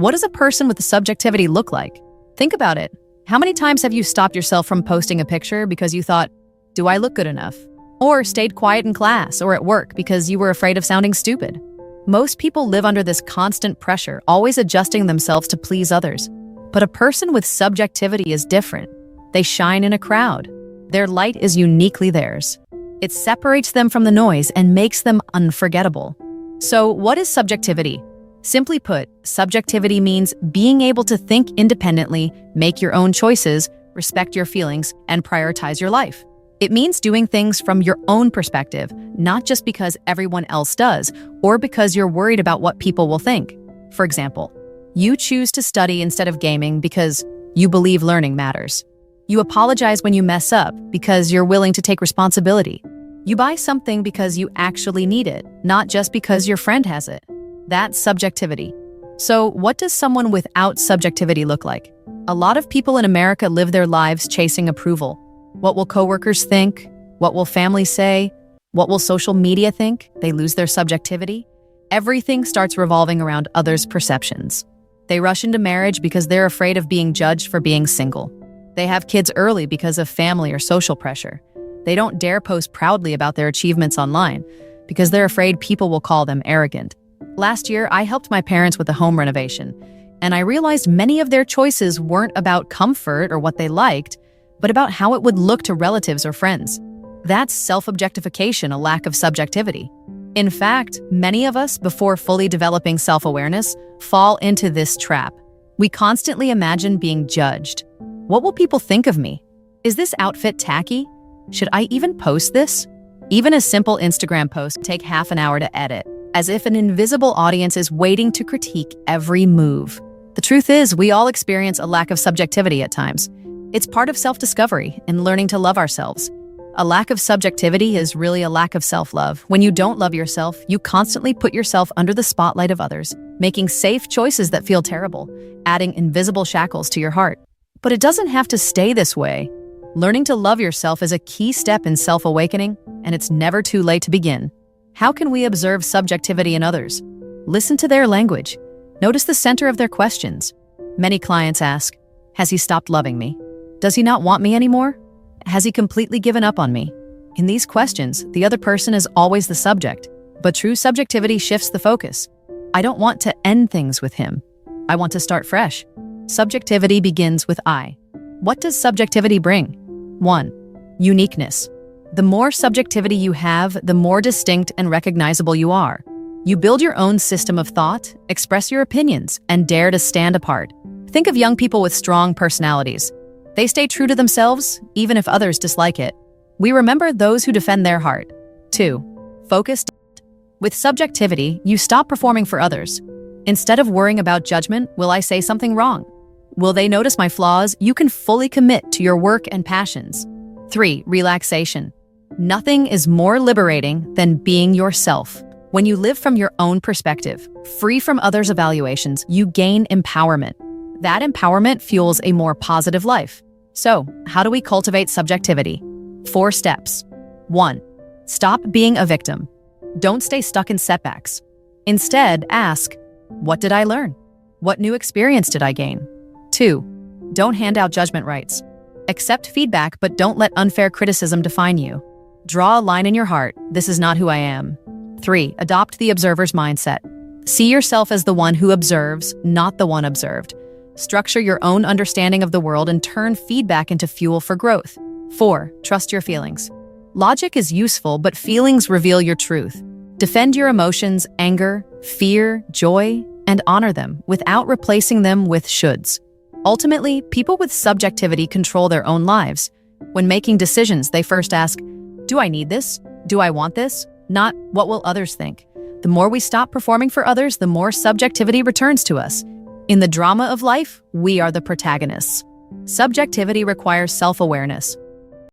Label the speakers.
Speaker 1: What does a person with subjectivity look like? Think about it. How many times have you stopped yourself from posting a picture because you thought, do I look good enough? Or stayed quiet in class or at work because you were afraid of sounding stupid? Most people live under this constant pressure, always adjusting themselves to please others. But a person with subjectivity is different. They shine in a crowd. Their light is uniquely theirs. It separates them from the noise and makes them unforgettable. So, what is subjectivity? Simply put, subjectivity means being able to think independently, make your own choices, respect your feelings, and prioritize your life. It means doing things from your own perspective, not just because everyone else does, or because you're worried about what people will think. For example, you choose to study instead of gaming because you believe learning matters. You apologize when you mess up because you're willing to take responsibility. You buy something because you actually need it, not just because your friend has it. That's subjectivity. So, what does someone without subjectivity look like? A lot of people in America live their lives chasing approval. What will coworkers think? What will family say? What will social media think? They lose their subjectivity. Everything starts revolving around others' perceptions. They rush into marriage because they're afraid of being judged for being single. They have kids early because of family or social pressure. They don't dare post proudly about their achievements online because they're afraid people will call them arrogant. Last year, I helped my parents with a home renovation, and I realized many of their choices weren't about comfort or what they liked, but about how it would look to relatives or friends. That's self-objectification, a lack of subjectivity. In fact, many of us, before fully developing self-awareness, fall into this trap. We constantly imagine being judged. What will people think of me? Is this outfit tacky? Should I even post this? Even a simple Instagram post can take half an hour to edit, as if an invisible audience is waiting to critique every move. The truth is, we all experience a lack of subjectivity at times. It's part of self-discovery and learning to love ourselves. A lack of subjectivity is really a lack of self-love. When you don't love yourself, you constantly put yourself under the spotlight of others, making safe choices that feel terrible, adding invisible shackles to your heart. But it doesn't have to stay this way. Learning to love yourself is a key step in self-awakening, and it's never too late to begin. How can we observe subjectivity in others? Listen to their language. Notice the center of their questions. Many clients ask, has he stopped loving me? Does he not want me anymore? Has he completely given up on me? In these questions, the other person is always the subject, but true subjectivity shifts the focus. I don't want to end things with him. I want to start fresh. Subjectivity begins with I. What does subjectivity bring? 1. Uniqueness. The more subjectivity you have, the more distinct and recognizable you are. You build your own system of thought, express your opinions, and dare to stand apart. Think of young people with strong personalities. They stay true to themselves, even if others dislike it. We remember those who defend their heart. 2. Focused. With subjectivity, you stop performing for others. Instead of worrying about judgment, will I say something wrong? Will they notice my flaws? You can fully commit to your work and passions. 3. Relaxation. Nothing is more liberating than being yourself. When you live from your own perspective, free from others' evaluations, you gain empowerment. That empowerment fuels a more positive life. So, how do we cultivate subjectivity? 4 steps. 1. Stop being a victim. Don't stay stuck in setbacks. Instead, ask, what did I learn? What new experience did I gain? 2. Don't hand out judgment rights. Accept feedback, but don't let unfair criticism define you. Draw a line in your heart. This is not who I am. 3. Adopt the observer's mindset. See yourself as the one who observes, not the one observed. Structure your own understanding of the world and turn feedback into fuel for growth. 4. Trust your feelings. Logic is useful, but feelings reveal your truth. Defend your emotions, anger, fear, joy, and honor them without replacing them with shoulds. Ultimately, people with subjectivity control their own lives. When making decisions, they first ask, do I need this? Do I want this? Not, what will others think? The more we stop performing for others, the more subjectivity returns to us. In the drama of life, we are the protagonists. Subjectivity requires self-awareness.